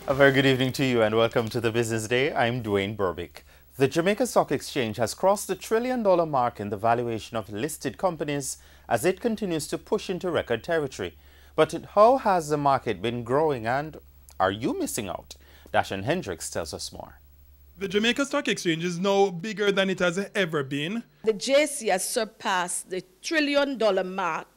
A very good evening to you and welcome to the Business Day. I'm Dwayne Burbick. The Jamaica Stock Exchange has crossed the $1 trillion mark in the valuation of listed companies as it continues to push into record territory. But how has the market been growing and are you missing out? Dashan Hendricks tells us more. The Jamaica Stock Exchange is now bigger than it has ever been. The JC has surpassed the $1 trillion mark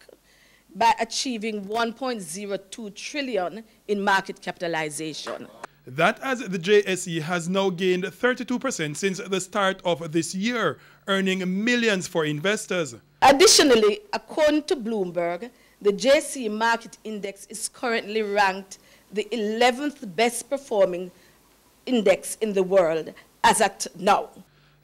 by achieving 1.02 trillion in market capitalization. That as the JSE has now gained 32% since the start of this year, earning millions for investors. Additionally, according to Bloomberg, the JC market index is currently ranked the 11th best performing index in the world as at now.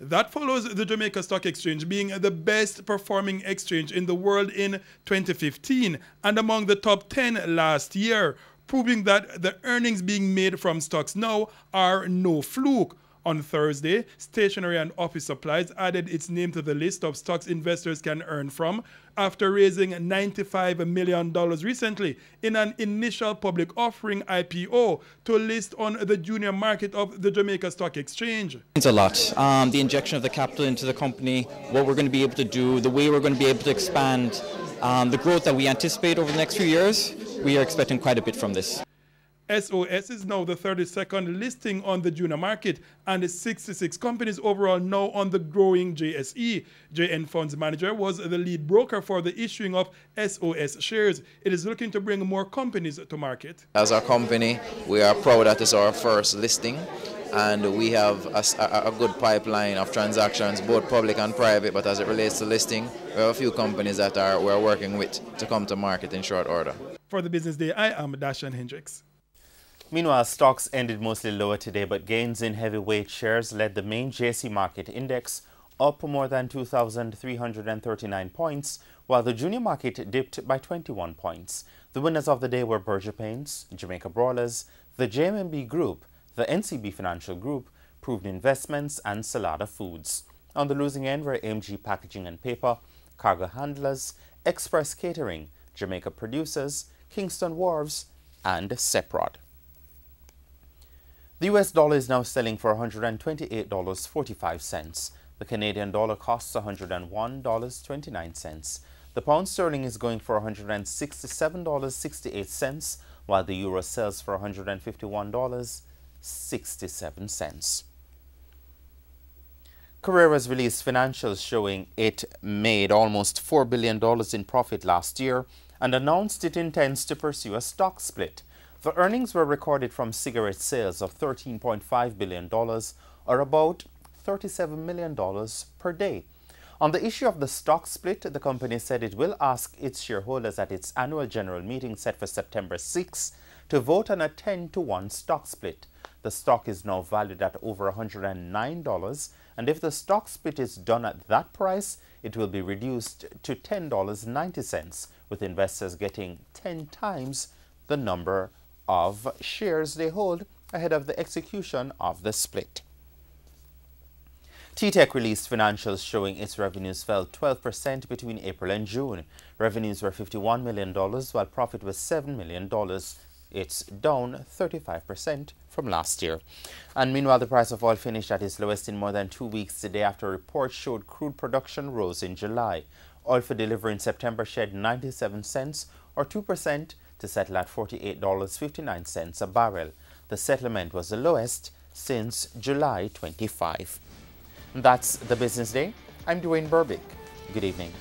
That follows the Jamaica Stock Exchange being the best performing exchange in the world in 2015 and among the top 10 last year, proving that the earnings being made from stocks now are no fluke. On Thursday, Stationery and Office Supplies added its name to the list of stocks investors can earn from after raising $95 million recently in an initial public offering IPO to list on the junior market of the Jamaica Stock Exchange. It's a lot. The injection of the capital into the company, what we're going to be able to do, the way we're going to be able to expand, the growth that we anticipate over the next few years, we are expecting quite a bit from this. SOS is now the 32nd listing on the junior market and 66 companies overall now on the growing JSE. JN Funds Manager was the lead broker for the issuing of SOS shares. It is looking to bring more companies to market. As a company, we are proud that it's our first listing, and we have a good pipeline of transactions, both public and private. But as it relates to listing, we have a few companies that we're working with to come to market in short order. For the Business Day, I am Dashan Hendricks. Meanwhile, stocks ended mostly lower today, but gains in heavyweight shares led the main JSE market index up more than 2,339 points, while the junior market dipped by 21 points. The winners of the day were Berger Paints, Jamaica Brawlers, the JMB Group, the NCB Financial Group, Proved Investments, and Salada Foods. On the losing end were AMG Packaging and Paper, Cargo Handlers, Express Catering, Jamaica Producers, Kingston Wharves, and Seprod. The US dollar is now selling for $128.45. The Canadian dollar costs $101.29. The pound sterling is going for $167.68, while the euro sells for $151.67. Carrera's released financials showing it made almost $4 billion in profit last year and announced it intends to pursue a stock split. The earnings were recorded from cigarette sales of $13.5 billion, or about $37 million per day. On the issue of the stock split, the company said it will ask its shareholders at its annual general meeting set for September 6 to vote on a 10-to-1 stock split. The stock is now valued at over $109, and if the stock split is done at that price, it will be reduced to $10.90, with investors getting 10 times the number of shares they hold ahead of the execution of the split. T-Tech released financials showing its revenues fell 12% between April and June. Revenues were $51 million, while profit was $7 million. It's down 35% from last year. And meanwhile, the price of oil finished at its lowest in more than 2 weeks today after reports showed crude production rose in July. Oil for delivery in September shed 97 cents, or 2%, to settle at $48.59 a barrel. The settlement was the lowest since July 25. That's the Business Day. I'm Dwayne Burbick. Good evening.